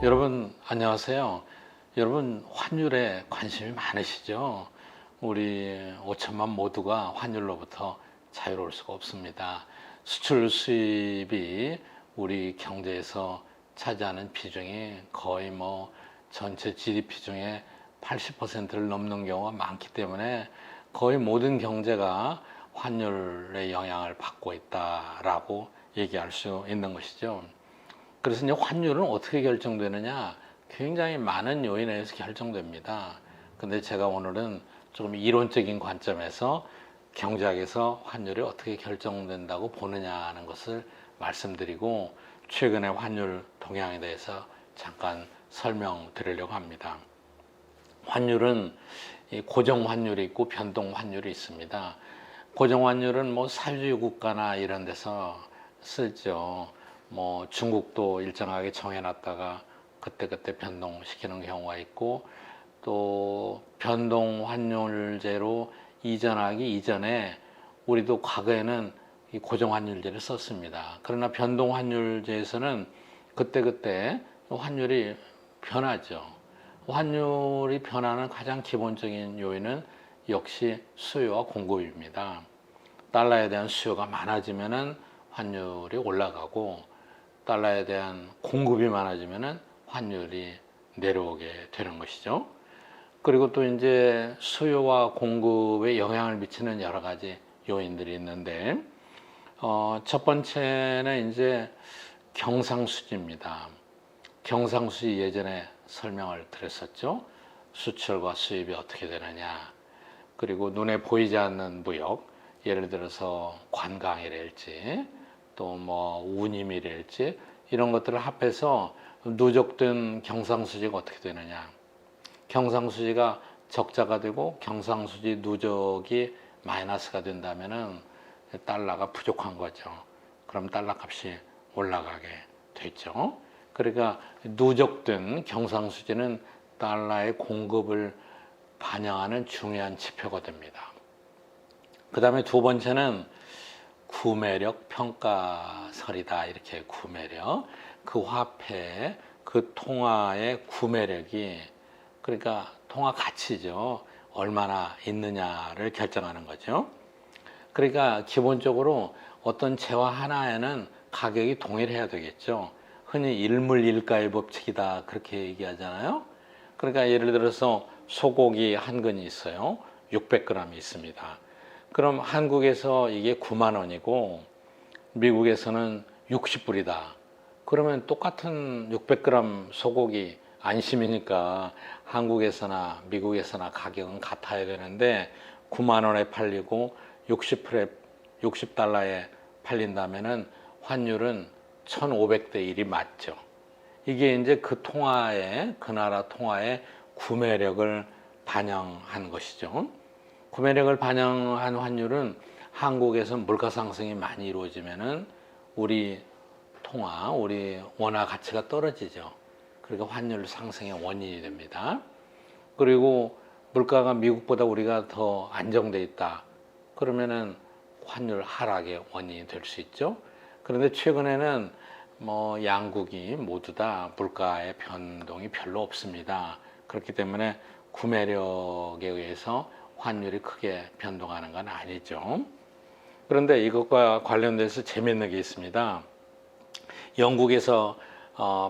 여러분 안녕하세요. 여러분 환율에 관심이 많으시죠? 우리 5천만 모두가 환율로부터 자유로울 수가 없습니다. 수출 수입이 우리 경제에서 차지하는 비중이 거의 전체 GDP 중에 80%를 넘는 경우가 많기 때문에 거의 모든 경제가 환율의 영향을 받고 있다라고 얘기할 수 있는 것이죠. 그래서 이제 환율은 어떻게 결정되느냐? 굉장히 많은 요인에 의해서 결정됩니다. 근데 제가 오늘은 조금 이론적인 관점에서 경제학에서 환율이 어떻게 결정된다고 보느냐는 것을 말씀드리고 최근의 환율 동향에 대해서 잠깐 설명드리려고 합니다. 환율은 고정 환율이 있고 변동 환율이 있습니다. 고정 환율은 사회주의 국가나 이런 데서 쓰죠. 중국도 일정하게 정해놨다가 그때그때 변동시키는 경우가 있고, 또 변동 환율제로 이전하기 이전에 우리도 과거에는 이 고정 환율제를 썼습니다. 그러나 변동 환율제에서는 그때그때 환율이 변하죠. 환율이 변하는 가장 기본적인 요인은 역시 수요와 공급입니다. 달러에 대한 수요가 많아지면은 환율이 올라가고, 달러에 대한 공급이 많아지면은 환율이 내려오게 되는 것이죠. 그리고 또 이제 수요와 공급에 영향을 미치는 여러 가지 요인들이 있는데, 첫 번째는 이제 경상수지입니다. 경상수지 예전에 설명을 드렸었죠. 수출과 수입이 어떻게 되느냐. 그리고 눈에 보이지 않는 무역, 예를 들어서 관광이랄지 또 운임이랄지 이런 것들을 합해서 누적된 경상수지가 어떻게 되느냐. 경상수지가 적자가 되고 경상수지 누적이 마이너스가 된다면은 달러가 부족한 거죠. 그럼 달러 값이 올라가게 되죠. 그러니까 누적된 경상수지는 달러의 공급을 반영하는 중요한 지표가 됩니다. 그 다음에 두 번째는 구매력 평가설이다. 이렇게 구매력, 그 화폐, 그 통화의 구매력이, 그러니까 통화 가치죠. 얼마나 있느냐를 결정하는 거죠. 그러니까 기본적으로 어떤 재화 하나에는 가격이 동일해야 되겠죠. 흔히 일물일가의 법칙이다 그렇게 얘기하잖아요. 그러니까 예를 들어서 소고기 한 근이 있어요. 600g이 있습니다. 그럼 한국에서 이게 9만 원이고 미국에서는 60불이다. 그러면 똑같은 600g 소고기 안심이니까 한국에서나 미국에서나 가격은 같아야 되는데 9만 원에 팔리고 60달러에 팔린다면은 환율은 1500대 1이 맞죠. 이게 이제 그 통화의, 그 나라 통화의 구매력을 반영한 것이죠. 구매력을 반영한 환율은 한국에서 물가 상승이 많이 이루어지면은 우리 통화, 우리 원화 가치가 떨어지죠. 그러니까 환율 상승의 원인이 됩니다. 그리고 물가가 미국보다 우리가 더 안정돼 있다. 그러면은 환율 하락의 원인이 될 수 있죠. 그런데 최근에는 양국이 모두 다 물가의 변동이 별로 없습니다. 그렇기 때문에 구매력에 의해서 환율이 크게 변동하는 건 아니죠. 그런데 이것과 관련돼서 재미있는 게 있습니다. 영국에서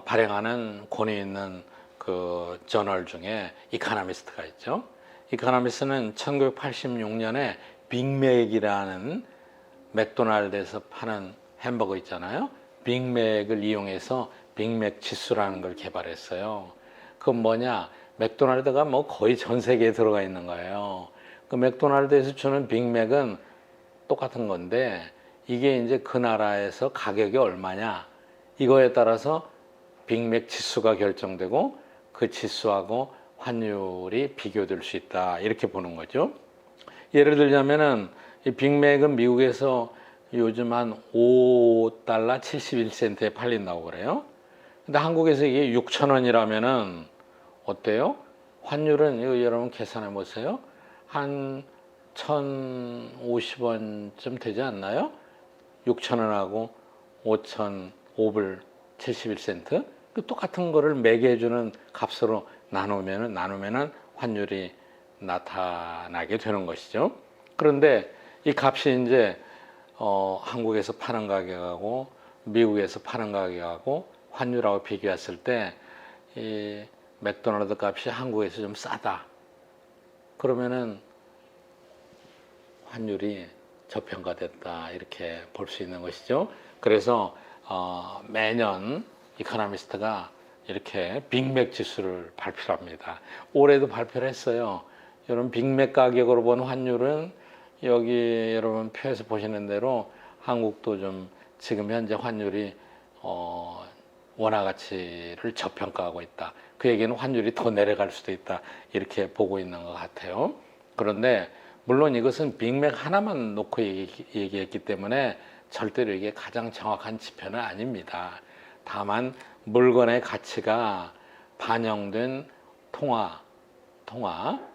발행하는 권위 있는 그 저널 중에 이카노미스트가 있죠. 이카노미스트는 1986년에 빅맥이라는 맥도날드에서 파는 햄버거 있잖아요. 빅맥을 이용해서 빅맥 지수라는 걸 개발했어요. 그건 뭐냐? 맥도날드가 거의 전 세계에 들어가 있는 거예요. 그 맥도날드에서 주는 빅맥은 똑같은 건데 이게 이제 그 나라에서 가격이 얼마냐 이거에 따라서 빅맥 지수가 결정되고 그 지수하고 환율이 비교될 수 있다 이렇게 보는 거죠. 예를 들자면은 이 빅맥은 미국에서 요즘 한 5달러 71센트에 팔린다고 그래요. 근데 한국에서 이게 6,000원이라면은 어때요? 환율은 이거 여러분 계산해 보세요. 한 1,050원쯤 되지 않나요? 6,000원하고 5,005불 71센트. 그 똑같은 거를 매겨주는 값으로 나누면은 환율이 나타나게 되는 것이죠. 그런데 이 값이 이제 한국에서 파는 가격하고 미국에서 파는 가격하고 환율하고 비교했을 때 이 맥도날드 값이 한국에서 좀 싸다. 그러면은 환율이 저평가됐다 이렇게 볼 수 있는 것이죠. 그래서 매년 이코노미스트가 이렇게 빅맥 지수를 발표합니다. 올해도 발표를 했어요. 여러분 빅맥 가격으로 본 환율은 여기 여러분 표에서 보시는 대로 한국도 좀 지금 현재 환율이 원화 가치를 저평가하고 있다. 그 얘기는 환율이 더 내려갈 수도 있다. 이렇게 보고 있는 것 같아요. 그런데 물론 이것은 빅맥 하나만 놓고 얘기했기 때문에 절대로 이게 가장 정확한 지표는 아닙니다. 다만 물건의 가치가 반영된 통화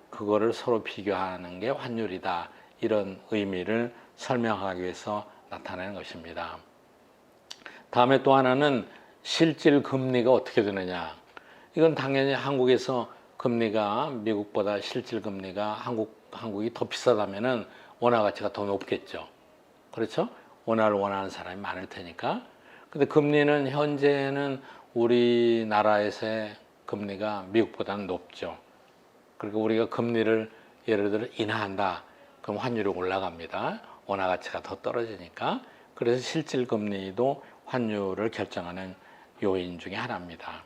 그거를 서로 비교하는 게 환율이다. 이런 의미를 설명하기 위해서 나타내는 것입니다. 다음에 또 하나는 실질 금리가 어떻게 되느냐. 이건 당연히 한국에서 금리가 미국보다 실질 금리가 한국이 더 비싸다면은 원화 가치가 더 높겠죠. 그렇죠? 원화를 원하는 사람이 많을 테니까. 근데 금리는 현재는 우리나라에서의 금리가 미국보다는 높죠. 그리고 우리가 금리를 예를 들어 인하한다. 그럼 환율이 올라갑니다. 원화 가치가 더 떨어지니까. 그래서 실질 금리도 환율을 결정하는 요인 중에 하나입니다.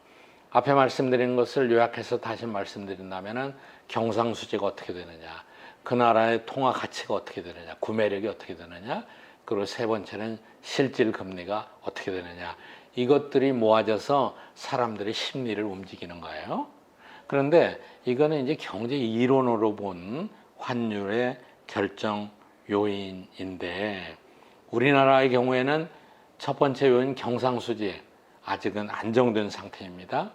앞에 말씀드린 것을 요약해서 다시 말씀드린다면은 경상수지가 어떻게 되느냐, 그 나라의 통화 가치가 어떻게 되느냐, 구매력이 어떻게 되느냐, 그리고 세 번째는 실질 금리가 어떻게 되느냐. 이것들이 모아져서 사람들의 심리를 움직이는 거예요. 그런데 이거는 이제 경제 이론으로 본 환율의 결정 요인인데 우리나라의 경우에는 첫 번째 요인 경상수지 아직은 안정된 상태입니다.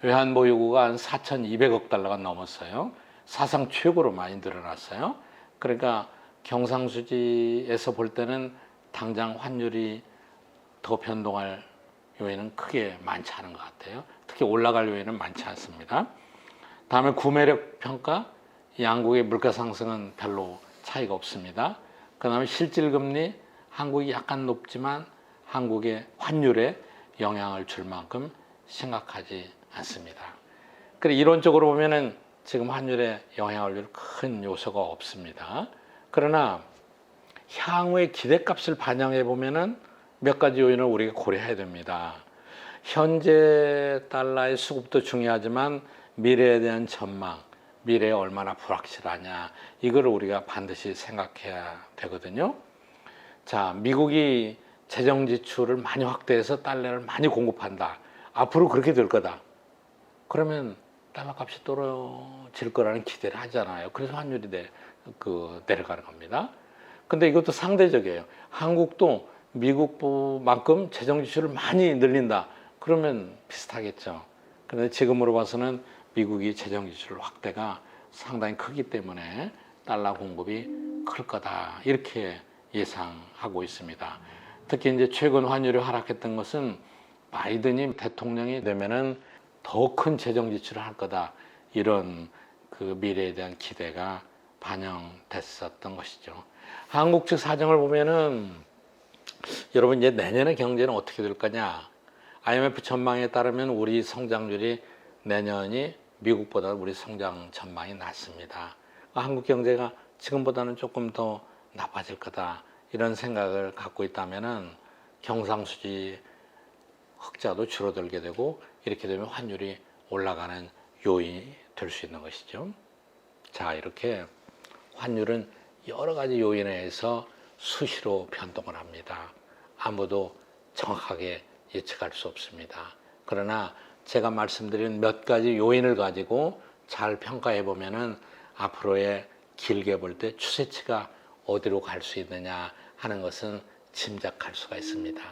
외환보유고가 한 4,200억 달러가 넘었어요. 사상 최고로 많이 늘어났어요. 그러니까 경상수지에서 볼 때는 당장 환율이 더 변동할 요인은 크게 많지 않은 것 같아요. 특히 올라갈 요인은 많지 않습니다. 다음에 구매력 평가, 양국의 물가 상승은 별로 차이가 없습니다. 그 다음에 실질금리, 한국이 약간 높지만 한국의 환율에 영향을 줄 만큼 심각하지 않습니다. 그래 이론적으로 보면은 지금 환율에 영향을 줄 큰 요소가 없습니다. 그러나 향후의 기대값을 반영해 보면은 몇 가지 요인을 우리가 고려해야 됩니다. 현재 달러의 수급도 중요하지만 미래에 대한 전망, 미래에 얼마나 불확실하냐 이거를 우리가 반드시 생각해야 되거든요. 자, 미국이 재정 지출을 많이 확대해서 달러를 많이 공급한다. 앞으로 그렇게 될 거다. 그러면 달러 값이 떨어질 거라는 기대를 하잖아요. 그래서 환율이 내려가는 겁니다. 근데 이것도 상대적이에요. 한국도 미국만큼 재정 지출을 많이 늘린다. 그러면 비슷하겠죠. 그런데 지금으로 봐서는 미국이 재정 지출 확대가 상당히 크기 때문에 달러 공급이 클 거다. 이렇게 예상하고 있습니다. 특히 이제 최근 환율이 하락했던 것은 바이든이 대통령이 되면은 더 큰 재정 지출을 할 거다. 이런 그 미래에 대한 기대가 반영됐었던 것이죠. 한국 측 사정을 보면은 여러분 이제 내년의 경제는 어떻게 될 거냐? IMF 전망에 따르면 우리 성장률이 내년이 미국보다 우리 성장 전망이 낮습니다. 한국 경제가 지금보다는 조금 더 나빠질 거다. 이런 생각을 갖고 있다면은 경상수지 흑자도 줄어들게 되고 이렇게 되면 환율이 올라가는 요인이 될 수 있는 것이죠. 자, 이렇게 환율은 여러 가지 요인에 의해서 수시로 변동을 합니다. 아무도 정확하게 예측할 수 없습니다. 그러나 제가 말씀드린 몇 가지 요인을 가지고 잘 평가해 보면은 앞으로의 길게 볼 때 추세치가 어디로 갈 수 있느냐 하는 것은 짐작할 수가 있습니다.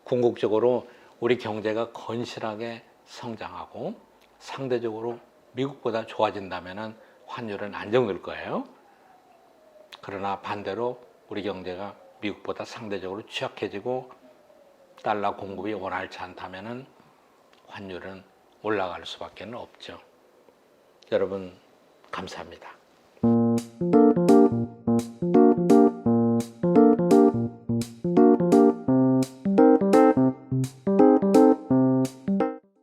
궁극적으로 우리 경제가 건실하게 성장하고 상대적으로 미국보다 좋아진다면은 환율은 안정될 거예요. 그러나 반대로 우리 경제가 미국보다 상대적으로 취약해지고 달러 공급이 원활치 않다면은 환율은 올라갈 수밖에 없죠. 여러분 감사합니다.